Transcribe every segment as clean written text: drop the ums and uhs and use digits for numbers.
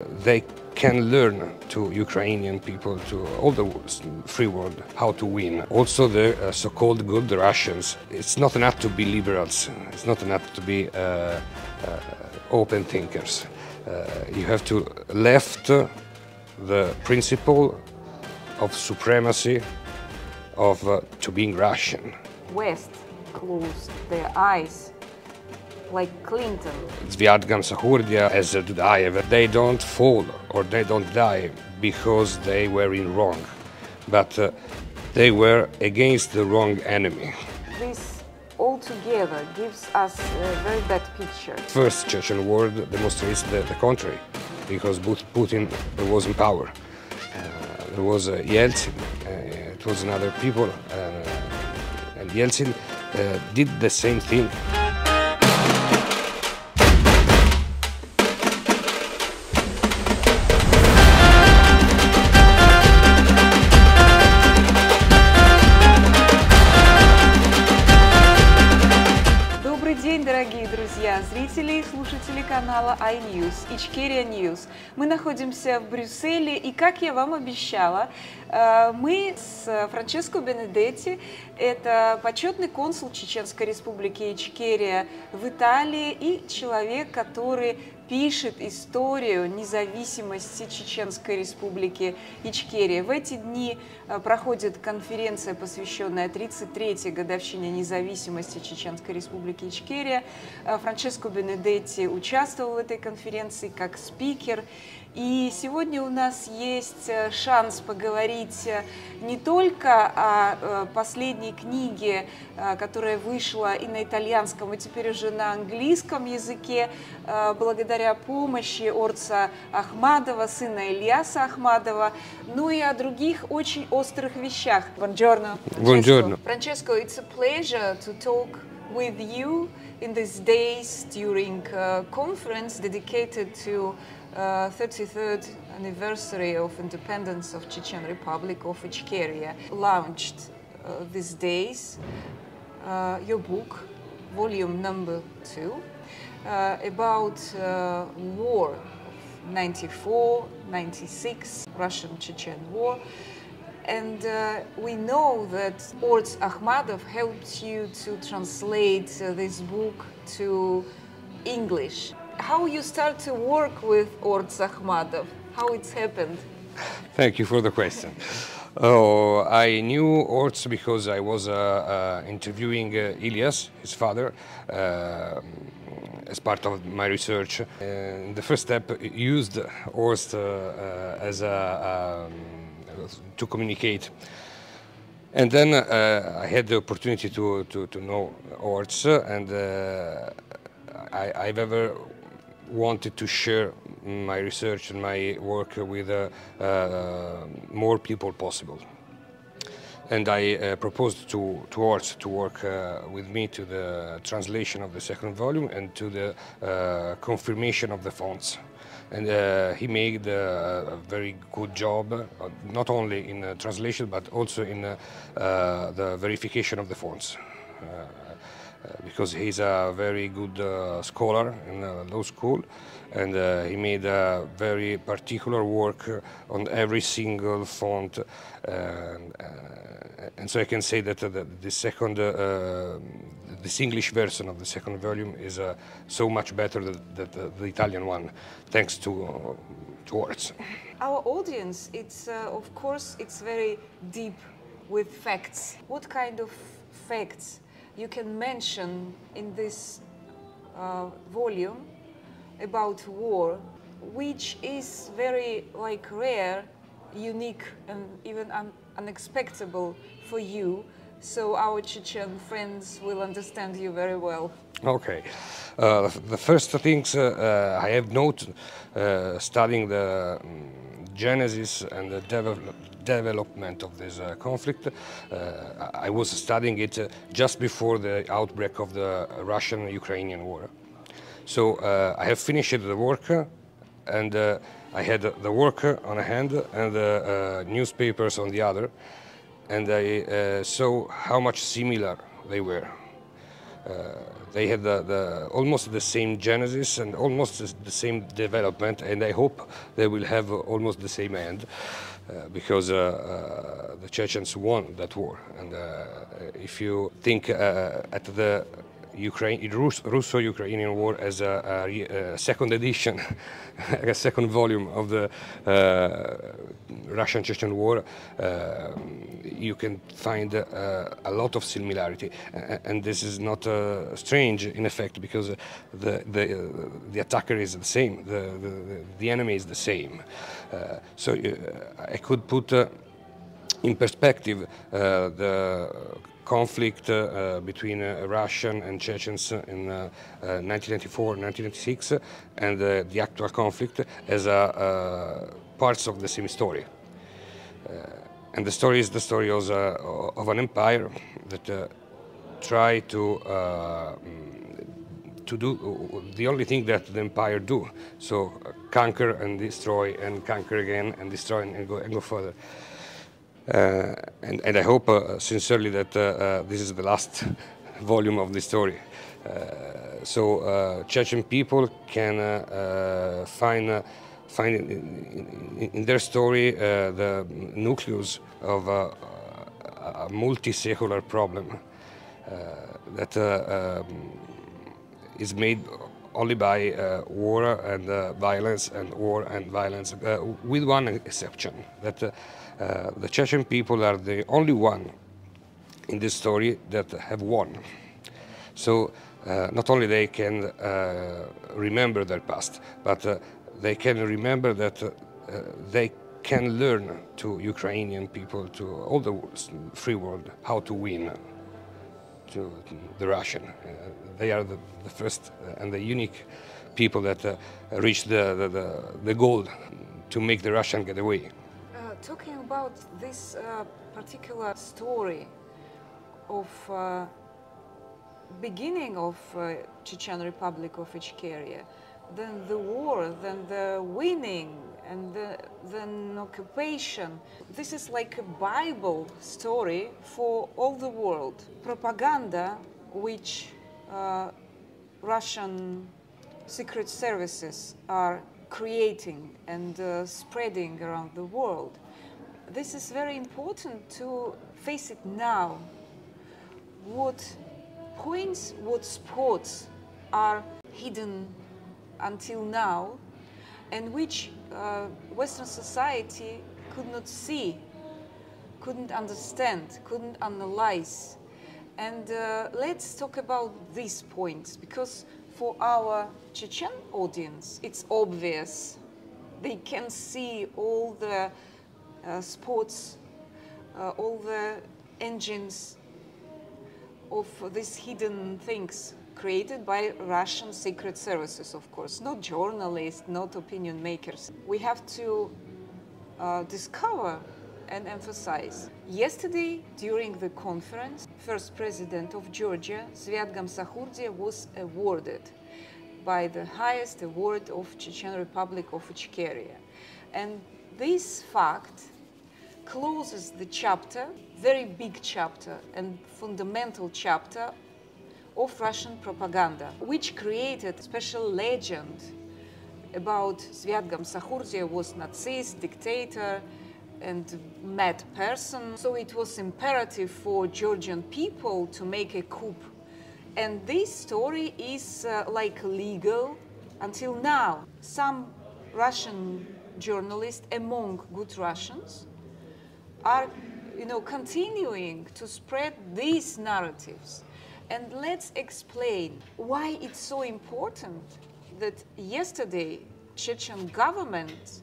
They can learn to Ukrainian people, to all the free world, how to win. Also the so-called good Russians. It's not enough to be liberals. It's not enough to be open thinkers. You have to left the principle of supremacy of to being Russian. West closed their eyes, like Clinton. As they don't fall or they don't die because they were in wrong, but they were against the wrong enemy. This altogether gives us a very bad picture. First Chechen war demonstrates the contrary, because Putin was in power. There was Yeltsin, it was another people, and Yeltsin did the same thing. Дорогие друзья, зрители и слушатели канала iNews, Ickeria News. Мы находимся в Брюсселе, и, как я вам обещала, мы с Франческо Бенедетти, это почетный консул Чеченской Республики Ичкерия в Италии и человек, который пишет историю независимости Чеченской Республики Ичкерия. В эти дни проходит конференция, посвященная 33-й годовщине независимости Чеченской Республики Ичкерия. Франческо Бенедетти участвовал в этой конференции как спикер. И сегодня у нас есть шанс поговорить не только о последней книге, которая вышла и на итальянском, и теперь уже на английском языке, благодаря помощи Орца Ахмадова, сына Ильяса Ахмадова, но и о других очень острых вещах. Buongiorno. Buongiorno. Francesco, it's a pleasure to talk with you in these days during a conference dedicated to 33rd anniversary of independence of Chechen Republic of Ickeria. Launched these days your book, volume number 2, about war of 94-96, Russian-Chechen war. And we know that Orts Akhmadov helped you to translate this book to English. How you start to work with Orts Akhmadov? How it's happened? Thank you for the question. Oh, I knew Orts because I was interviewing Ilyas, his father, as part of my research. In the first step, used Orts as to communicate. And then I had the opportunity to know Orts, and I've ever wanted to share my research and my work with more people possible. And I proposed to Orts to work with me to the translation of the second volume and to the confirmation of the fonts. And he made a very good job, not only in translation, but also in the verification of the fonts. Because he's a very good scholar in law school, and he made a very particular work on every single font, and so I can say that the second, this English version of the second volume is so much better than the Italian one, thanks to Orts. Our audience, it's of course, it's very deep with facts. What kind of facts you can mention in this volume about war, which is very rare, unique, and even unexpected for you, so our Chechen friends will understand you very well. Okay. The first things I have noted studying the genesis and the development of this conflict. I was studying it just before the outbreak of the Russian-Ukrainian war. So I have finished the work, and I had the work on a hand and the newspapers on the other, and I saw how much similar they were. They had almost the same genesis and almost the same development, and I hope they will have almost the same end, because the Chechens won that war. And if you think at the Russo-Ukrainian War as a second edition, a second volume of the Russian-Chechen War, you can find a lot of similarity, and this is not strange in effect, because the attacker is the same, the enemy is the same. So I could put in perspective the conflict between Russian and Chechens in 1994-1996 and the actual conflict as parts of the same story. And the story is the story of an empire that tried to do the only thing that the empire do, so conquer and destroy and conquer again and destroy and go further. And I hope sincerely that this is the last volume of the story. So Chechen people can find in their story the nucleus of a multi-secular problem that is made only by war and violence, with one exception, that the Chechen people are the only one in this story that have won. So not only they can remember their past, but they can remember that they can learn to Ukrainian people, to all the free world, how to win to the Russian. They are the first and the unique people that reach the goal to make the Russian get away. Talking about this particular story of beginning of Chechen Republic of Ickeria, then the war, then the winning, and then occupation. This is like a Bible story for all the world. Propaganda which Russian secret services are creating and spreading around the world. This is very important to face it now. What points, what spots are hidden until now, and which Western society could not see, couldn't understand, couldn't analyze. And let's talk about these points, because for our Chechen audience, it's obvious. They can see all the spots, all the engines of these hidden things created by Russian secret services, of course, not journalists, not opinion makers. We have to discover and emphasize. Yesterday, during the conference, first president of Georgia, Zviad Gamsakhurdiev, was awarded by the highest award of Chechen Republic of Ickeria. And this fact closes the chapter, very big chapter and fundamental chapter of Russian propaganda, which created a special legend about Zviad Gamsakhurdiev was Nazist, dictator, and mad person. So it was imperative for Georgian people to make a coup. And this story is like legal until now. Some Russian journalists, among good Russians, are continuing to spread these narratives. And let's explain why it's so important that yesterday Chechen government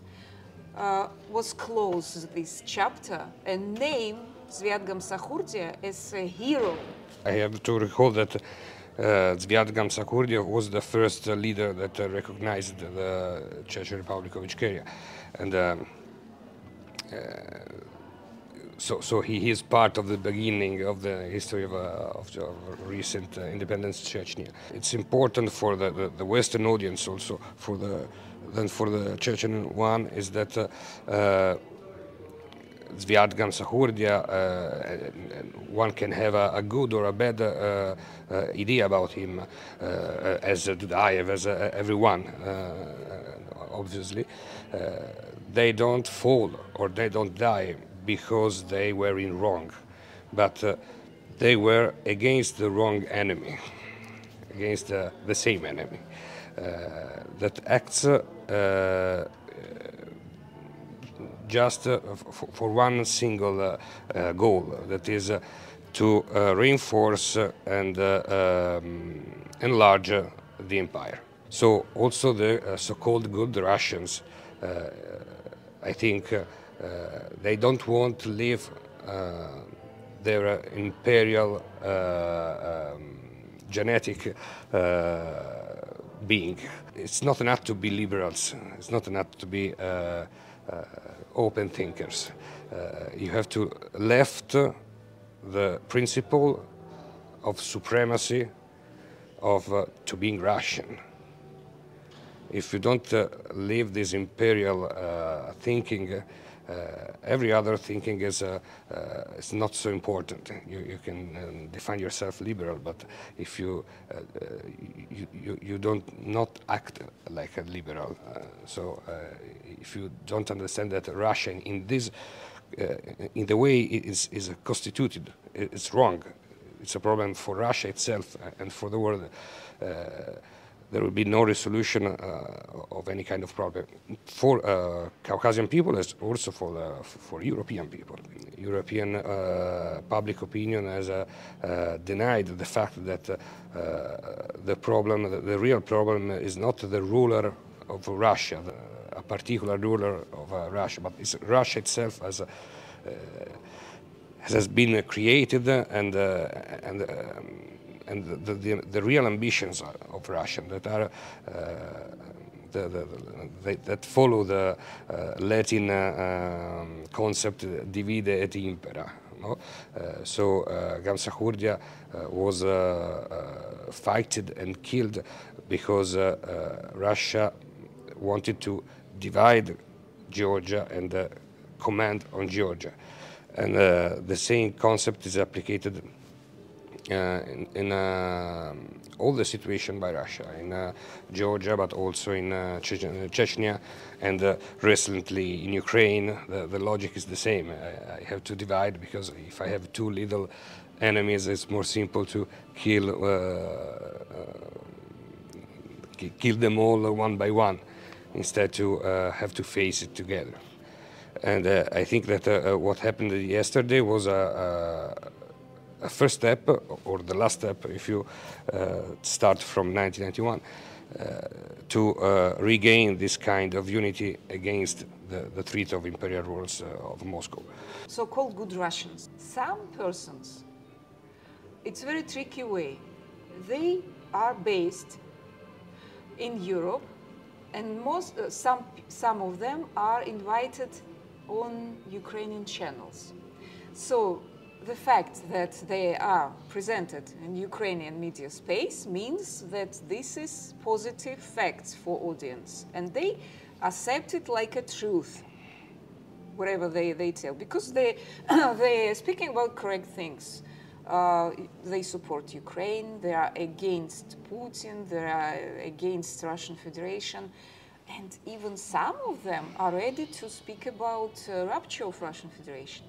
was closed this chapter and named Zviad Gamsakhurdiev as a hero. I have to recall that Zviad Gamsakhurdiev was the first leader that recognized the Chechen Republic of Ickeria, and so he is part of the beginning of the history of recent independence Chechnya. It's important for the Western audience also, for the Chechen one, is that Zviadgam Sahurdia, one can have a good or a bad idea about him, as did I, as everyone, obviously. They don't fall or they don't die because they were in wrong, but they were against the wrong enemy, against the same enemy that acts just for one single goal, that is to reinforce and enlarge the empire. So also the so-called good Russians, I think they don't want to leave their imperial genetic being. It's not enough to be liberals, it's not enough to be open thinkers. You have to left the principle of supremacy of to being Russian. If you don't leave this imperial thinking, every other thinking is not so important. You can define yourself liberal, but if you don't not act like a liberal, so if you don't understand that Russia in this in the way it is constituted, it's wrong. It's a problem for Russia itself and for the world. There will be no resolution of any kind of problem for Caucasian people, as also for European people. European public opinion has denied the fact that the real problem is not the ruler of Russia, a particular ruler of Russia, but it's Russia itself has been created and the real ambitions of Russia that are that follow the Latin concept divide et impera. No? So Gamsahurdia was fighted and killed because Russia wanted to divide Georgia and command on Georgia, and the same concept is applied in all the situation by Russia, in Georgia, but also in Chechnya, and recently in Ukraine. The logic is the same. I have to divide because if I have two little enemies, it's more simple to kill them all one by one, instead to have to face it together. And I think that what happened yesterday was a first step, or the last step, if you start from 1991, to regain this kind of unity against the threat of imperial rulers of Moscow. So-called good Russians. Some persons, it's a very tricky way. They are based in Europe, and some of them are invited on Ukrainian channels. So the fact that they are presented in Ukrainian media space means that this is positive facts for audience, and they accept it like a truth, whatever they tell, because they are speaking about correct things. They support Ukraine, they are against Putin, they are against Russian Federation, and even some of them are ready to speak about rupture of Russian Federation.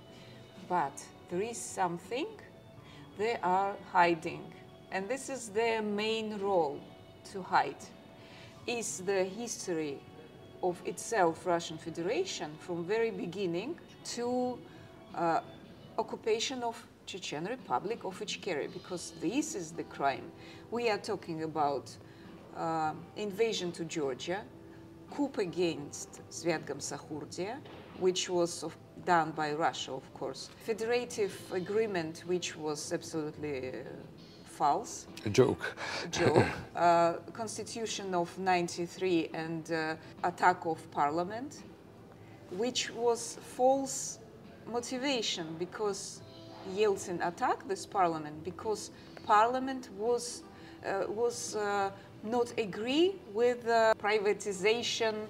But there is something they are hiding, and this is their main role to hide, is the history of itself, Russian Federation, from very beginning to occupation of Chechen Republic of Ickeria, because this is the crime. We are talking about invasion to Georgia, coup against Sviatgamsahurdia, which was done by Russia, of course. Federative agreement, which was absolutely false. A joke. A joke. Constitution of '93 and attack of parliament, which was false motivation, because Yeltsin attacked this parliament because parliament was not agree with privatization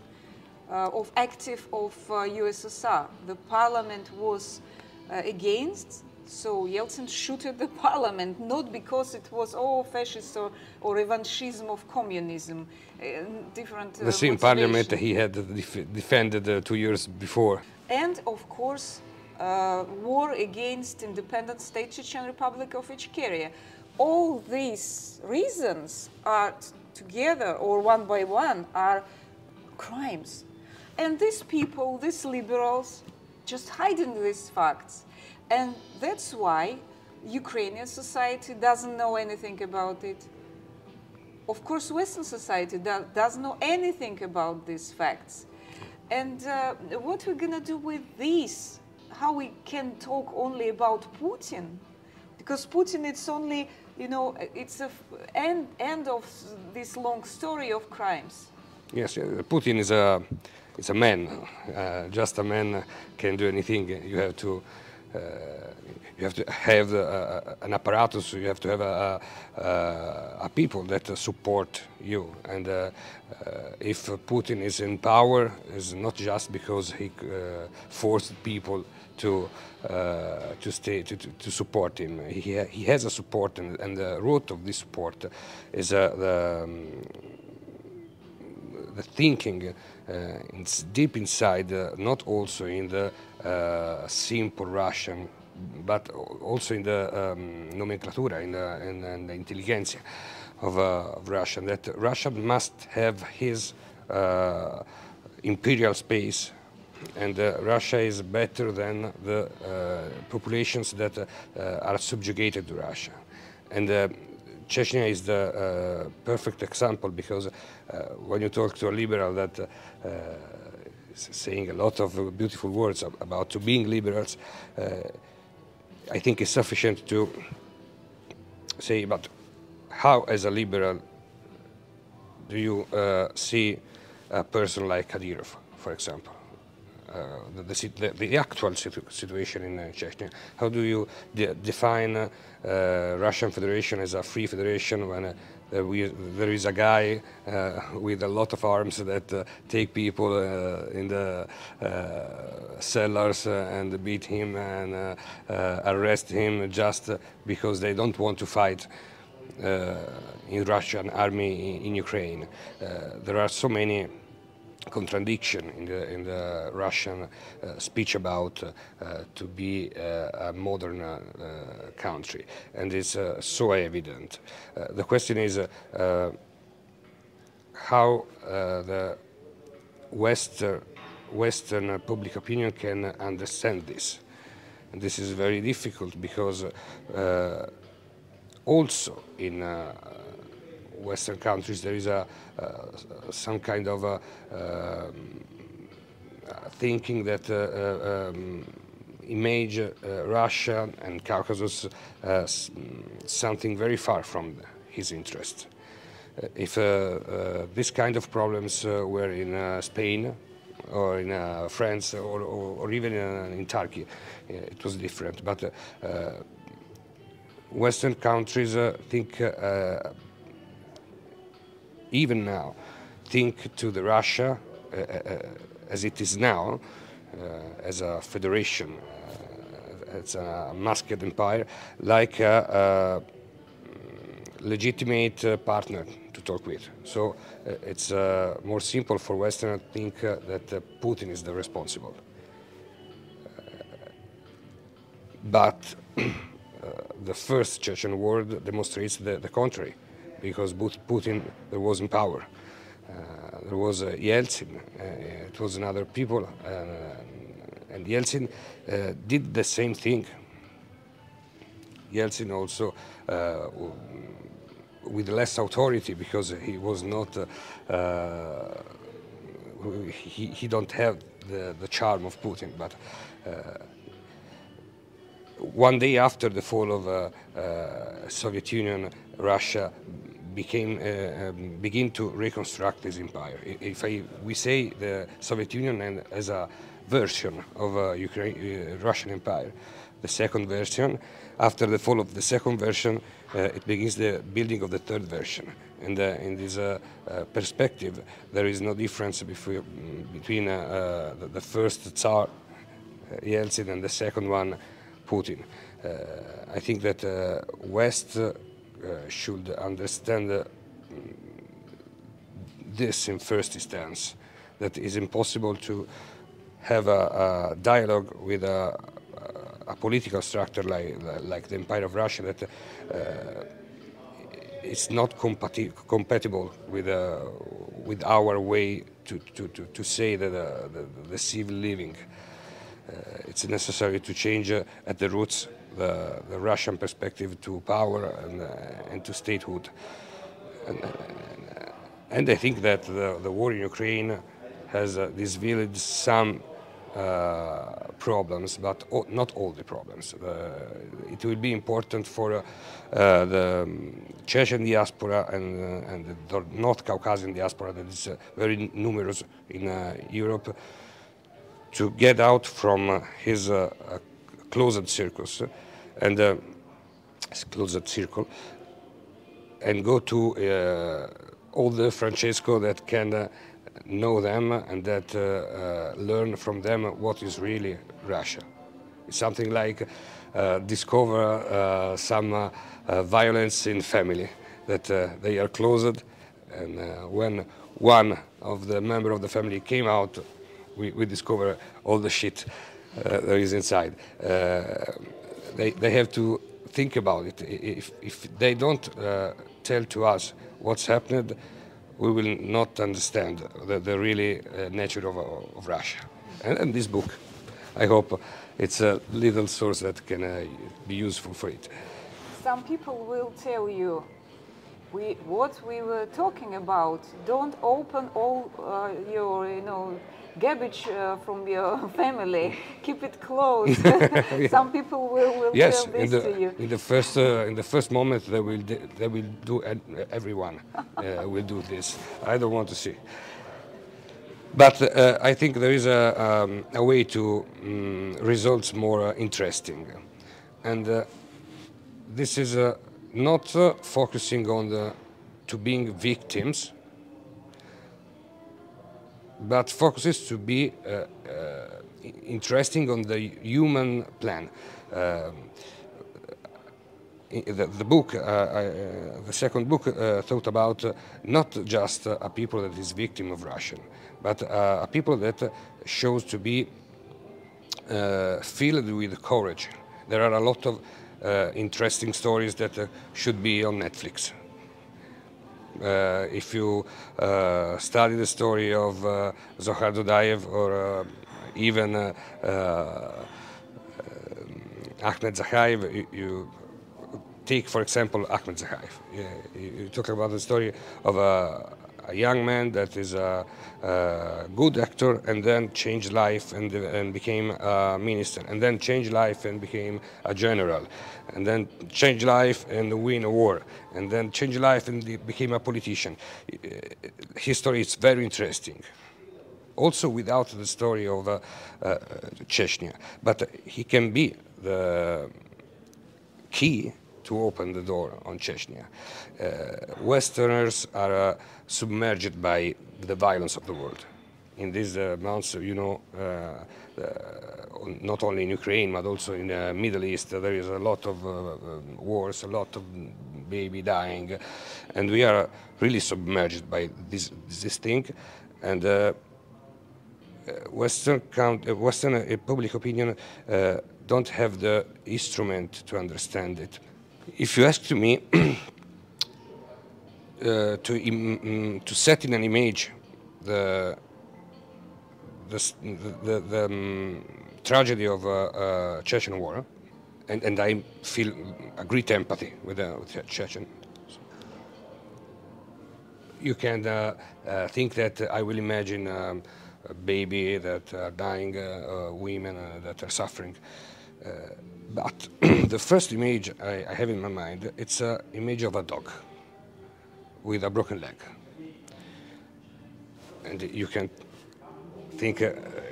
active of USSR. The parliament was against, so Yeltsin shooted the parliament, not because it was fascist or revanchism of communism. Different the same parliament he had defended 2 years before. And of course, war against independent state Chechen Republic of Ickeria. All these reasons are together, or one by one, are crimes. And these people, these liberals, just hiding these facts. And that's why Ukrainian society doesn't know anything about it. Of course, Western society doesn't know anything about these facts. And what we're going to do with this? How we can talk only about Putin? Because Putin, it's only, you know, it's the end of this long story of crimes. Yes, Putin is a man. Just a man can do anything. You have to have an apparatus. You have to have a people that support you. And if Putin is in power, it's not just because he forced people to support him. He has a support, and the root of this support is the thinking deep inside, not also in the simple Russian, but also in the nomenclatura, in the intelligentsia of Russia, that Russia must have his imperial space, and Russia is better than the populations that are subjugated to Russia. And Chechnya is the perfect example, because when you talk to a liberal that is saying a lot of beautiful words about being liberals, I think it's sufficient to say, but how, as a liberal, do you see a person like Kadyrov, for example? The actual situation in Chechnya. How do you define Russian Federation as a free federation when there is a guy with a lot of arms that take people in the cellars and beat him and arrest him just because they don't want to fight in Russian army in Ukraine? There are so many contradiction in the Russian speech about to be a modern country, and it's so evident. The question is how the Western public opinion can understand this. And this is very difficult, because also in Western countries there is some kind of thinking that image Russia and Caucasus something very far from his interest. If this kind of problems were in Spain or in France or even in Turkey, it was different. But Western countries think even now, think to the Russia as it is now, as a federation, as a masked empire, like a legitimate partner to talk with. So it's more simple for Westerners to think that Putin is the responsible. But the first Chechen war demonstrates the contrary, because Putin was in power. There was Yeltsin, it was another people, and Yeltsin did the same thing. Yeltsin also with less authority, because he was not, he don't have the charm of Putin, but one day after the fall of Soviet Union, Russia begin to reconstruct this empire. If we say the Soviet Union as a version of Russian empire, the second version. After the fall of the second version, it begins the building of the third version. And in this perspective, there is no difference between the first Tsar, Yeltsin, and the second one, Putin. I think that West should understand this in first instance, that it is impossible to have a dialogue with a political structure like the Empire of Russia that it's not compatible with our way to say that the civil living. It's necessary to change at the roots the Russian perspective to power and to statehood. And I think that the war in Ukraine has revealed some problems, but not all the problems. It will be important for the Chechen diaspora and the North Caucasian diaspora that is very numerous in Europe to get out from his closed circus and closed circle and go to all the Francesco that can know them and that learn from them what is really Russia. It's something like discover some violence in family, that they are closed, and when one of the member of the family came out, we discover all the shit there is inside. They have to think about it. If they don't tell to us what's happened, we will not understand the really nature of Russia. And this book, I hope it's a little source that can be useful for it. Some people will tell you, what we were talking about, don't open all your, garbage from your family. Keep it closed. Yeah. Some people will yes, tell this to you. In the first moment, they will do. Everyone will do this. I don't want to see. But I think there is a way to results more interesting, and this is not focusing on to being victims, but focuses to be interesting on the human plan. The book, the second book, thought about not just a people that is victim of Russian, but a people that shows to be filled with courage. There are a lot of interesting stories that should be on Netflix. If you study the story of Zohar Dudayev or even Ahmed Zakhaev, you take, for example, Ahmed Zakhaev. You talk about the story of a young man that is a good actor and then changed life and became a minister, and then changed life and became a general, and then changed life and win a war, and then changed life and became a politician. His story is very interesting. Also without the story of Chechnya, but he can be the key to open the door on Chechnya. Westerners are submerged by the violence of the world. In these months, not only in Ukraine, but also in the Middle East, there is a lot of wars, a lot of baby dying, and we are really submerged by this thing. And Western public opinion don't have the instrument to understand it. If you ask me to set in an image the tragedy of Chechen war, and I feel a great empathy with Chechen. You can think that I will imagine a baby that are dying, women that are suffering. But the first image I have in my mind, it's an image of a dog with a broken leg. And you can think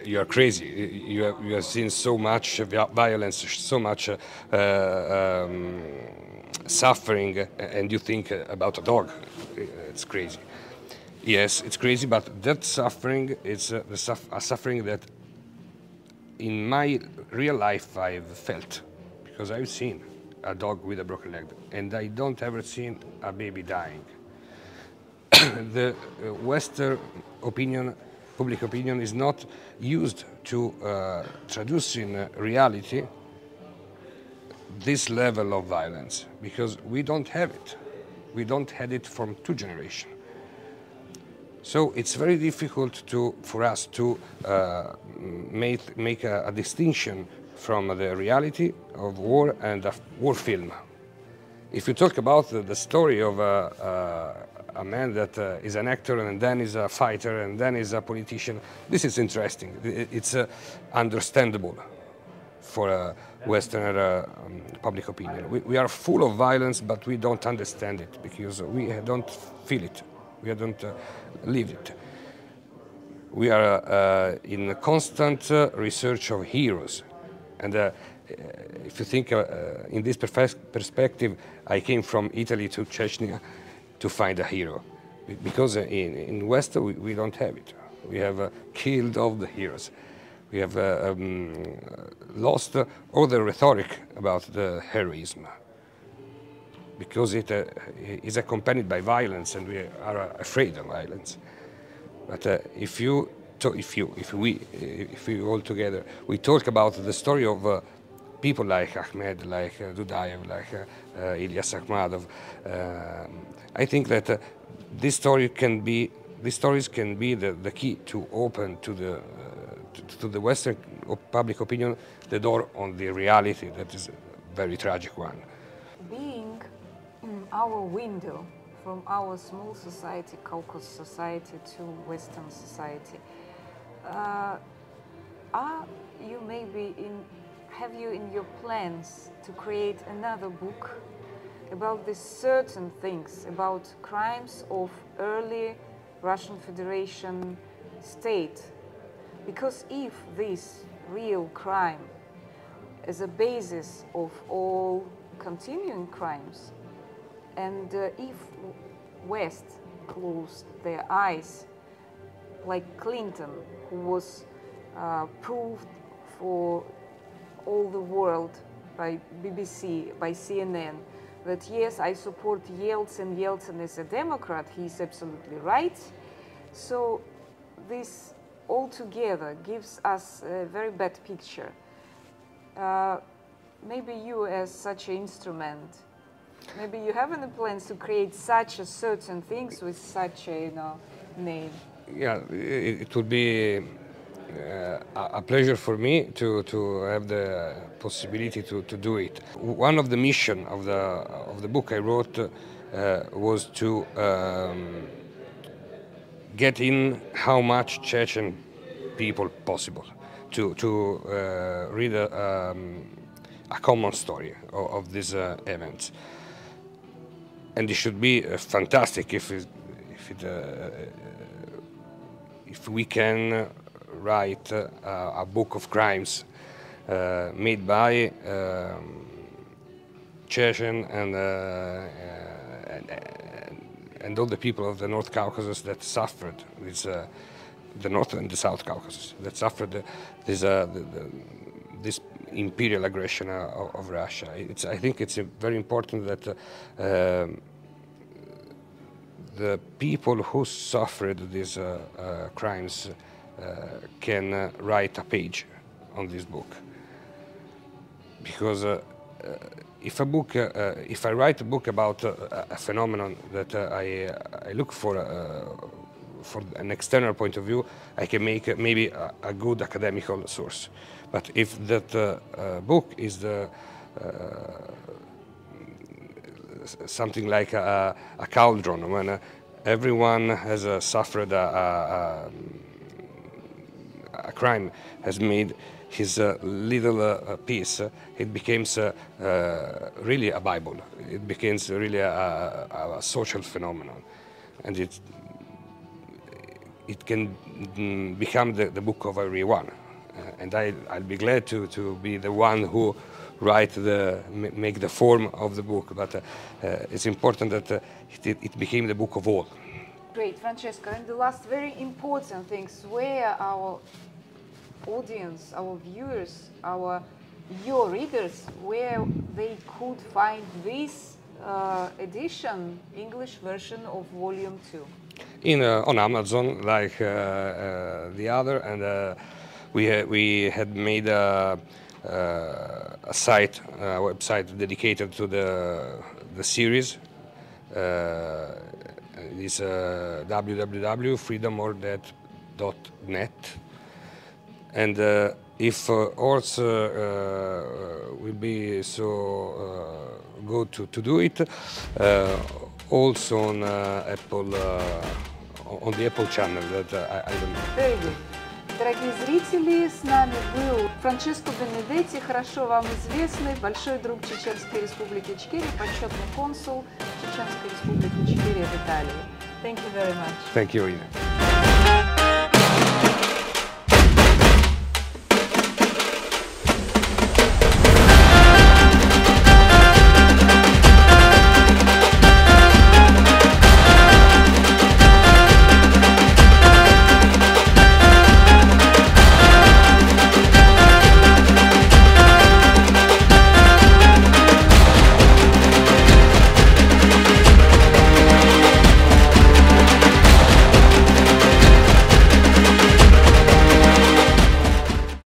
you are crazy. You have seen so much violence, so much suffering, and you think about a dog. It's crazy. Yes, it's crazy, but that suffering is a suffering that in my real life I've felt, because I've seen a dog with a broken leg, and I don't ever seen a baby dying. The Western opinion, public opinion, is not used to traduce in reality this level of violence, because we don't have it. We don't have it from 2 generations. So it's very difficult for us to make a distinction from the reality of war and a war film. If you talk about the story of a man that is an actor and then is a fighter and then is a politician, this is interesting. It's understandable for Western public opinion. We are full of violence, but we don't understand it because we don't feel it. We don't live it. We are in constant research of heroes. And if you think in this perspective, I came from Italy to Chechnya to find a hero. Because in West we don't have it. We have killed all the heroes. We have lost all the rhetoric about the heroism, because it is accompanied by violence, and we are afraid of violence. But if we all together, we talk about the story of people like Ahmed, like Dudayev, like Ilyas Akhmadov, I think that these stories can be the key to open to the Western public opinion the door on the reality that is a very tragic one. Being our window from our small society, Caucasus society, to Western society, have you in your plans to create another book about these certain things, about crimes of early Russian Federation state? Because if this real crime is a basis of all continuing crimes, and if West closed their eyes, like Clinton, who was proved for all the world by BBC, by CNN, that yes, I support Yeltsin, Yeltsin is a Democrat, he's absolutely right. So this altogether gives us a very bad picture. Maybe you, as such an instrument, maybe you have any plans to create such a certain things with such a name? Yeah, it would be a pleasure for me to have the possibility to do it. One of the mission of the book I wrote was to get in how much Chechen people possible to read a common story of these events, and it should be fantastic if we can write a book of crimes made by Chechen and all the people of the North Caucasus that suffered this, the North and the South Caucasus that suffered this imperial aggression of Russia. I think it's very important that the people who suffered these crimes can write a page on this book, because if I write a book about a phenomenon that I look for an external point of view, I can make maybe a good academical source. But if that book is something like a cauldron, when everyone has suffered a crime, has made his little piece, it becomes really a Bible. It becomes really a social phenomenon, and it can become the book of everyone. And I'll be glad to be the one who make the form of the book, but it's important that it became the book of all. Great, Francesco. And the last very important things, where our audience, our viewers, your readers, where they could find this edition, English version of Volume 2? On Amazon, like the other, and we had made a website dedicated to the series. It's www.freedomordeath.net, and if Horst will be so good to do it, also on Apple, on the Apple channel that I don't know. Very good. Дорогие зрители, с нами был Франческо Бенедетти, хорошо вам известный, большой друг Чеченской Республики Ичкерия, почетный консул Чеченской Республики Ичкерия в Италии. Thank you very much. Thank you, Ina.